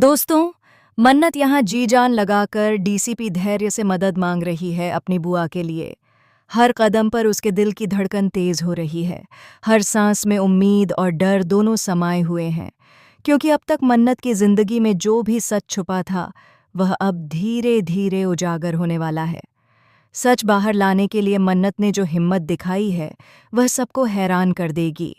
दोस्तों, मन्नत यहाँ जी जान लगाकर डीसीपी धैर्य से मदद मांग रही है अपनी बुआ के लिए। हर कदम पर उसके दिल की धड़कन तेज हो रही है। हर सांस में उम्मीद और डर दोनों समाये हुए हैं, क्योंकि अब तक मन्नत की जिंदगी में जो भी सच छुपा था, वह अब धीरे धीरे उजागर होने वाला है। सच बाहर लाने के लिए मन्नत ने जो हिम्मत दिखाई है, वह सबको हैरान कर देगी।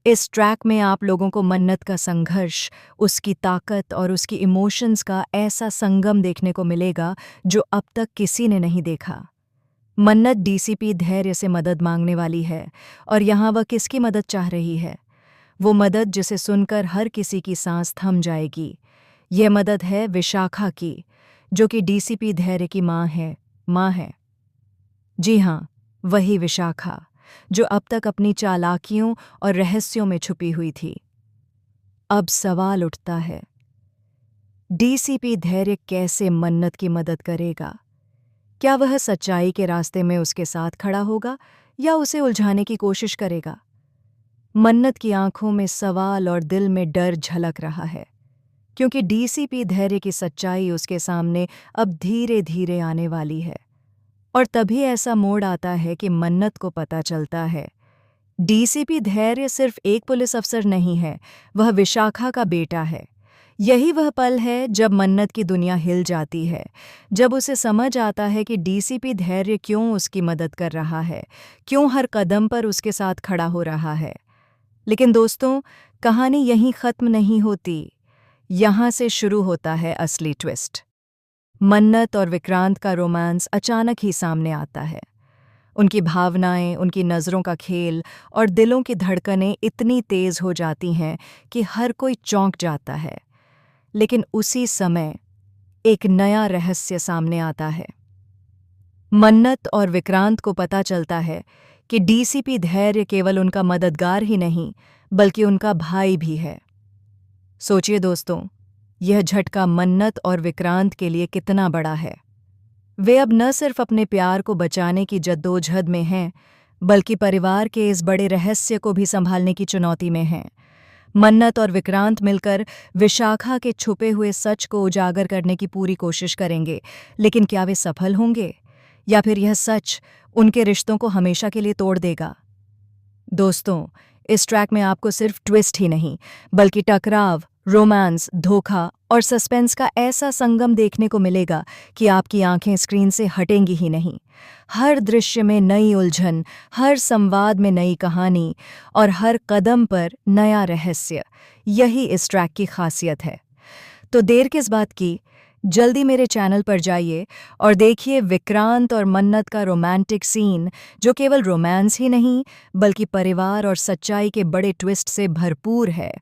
इस ट्रैक में आप लोगों को मन्नत का संघर्ष, उसकी ताकत और उसकी इमोशंस का ऐसा संगम देखने को मिलेगा जो अब तक किसी ने नहीं देखा। मन्नत डीसीपी धैर्य से मदद मांगने वाली है, और यहाँ वह किसकी मदद चाह रही है? वो मदद जिसे सुनकर हर किसी की सांस थम जाएगी। यह मदद है विशाखा की, जो कि डीसीपी धैर्य की माँ है। जी हाँ, वही विशाखा, जो अब तक अपनी चालाकियों और रहस्यों में छुपी हुई थी। अब सवाल उठता है, डीसीपी धैर्य कैसे मन्नत की मदद करेगा? क्या वह सच्चाई के रास्ते में उसके साथ खड़ा होगा या उसे उलझाने की कोशिश करेगा? मन्नत की आंखों में सवाल और दिल में डर झलक रहा है, क्योंकि डीसीपी धैर्य की सच्चाई उसके सामने अब धीरे धीरे आने वाली है। और तभी ऐसा मोड़ आता है कि मन्नत को पता चलता है, डीसीपी धैर्य सिर्फ एक पुलिस अफसर नहीं है, वह विशाखा का बेटा है। यही वह पल है जब मन्नत की दुनिया हिल जाती है, जब उसे समझ आता है कि डीसीपी धैर्य क्यों उसकी मदद कर रहा है, क्यों हर कदम पर उसके साथ खड़ा हो रहा है। लेकिन दोस्तों, कहानी यहीं खत्म नहीं होती। यहाँ से शुरू होता है असली ट्विस्ट। मन्नत और विक्रांत का रोमांस अचानक ही सामने आता है। उनकी भावनाएं, उनकी नज़रों का खेल और दिलों की धड़कनें इतनी तेज हो जाती हैं कि हर कोई चौंक जाता है। लेकिन उसी समय एक नया रहस्य सामने आता है। मन्नत और विक्रांत को पता चलता है कि डीसीपी धैर्य केवल उनका मददगार ही नहीं, बल्कि उनका भाई भी है। सोचिए दोस्तों, यह झटका मन्नत और विक्रांत के लिए कितना बड़ा है। वे अब न सिर्फ अपने प्यार को बचाने की जद्दोजहद में हैं, बल्कि परिवार के इस बड़े रहस्य को भी संभालने की चुनौती में हैं। मन्नत और विक्रांत मिलकर विशाखा के छुपे हुए सच को उजागर करने की पूरी कोशिश करेंगे, लेकिन क्या वे सफल होंगे, या फिर यह सच उनके रिश्तों को हमेशा के लिए तोड़ देगा? दोस्तों, इस ट्रैक में आपको सिर्फ ट्विस्ट ही नहीं, बल्कि टकराव, रोमांस, धोखा और सस्पेंस का ऐसा संगम देखने को मिलेगा कि आपकी आंखें स्क्रीन से हटेंगी ही नहीं। हर दृश्य में नई उलझन, हर संवाद में नई कहानी और हर कदम पर नया रहस्य। यही इस ट्रैक की खासियत है। तो देर किस बात की, जल्दी मेरे चैनल पर जाइए और देखिए विक्रांत और मन्नत का रोमांटिक सीन, जो केवल रोमांस ही नहीं, बल्कि परिवार और सच्चाई के बड़े ट्विस्ट से भरपूर है।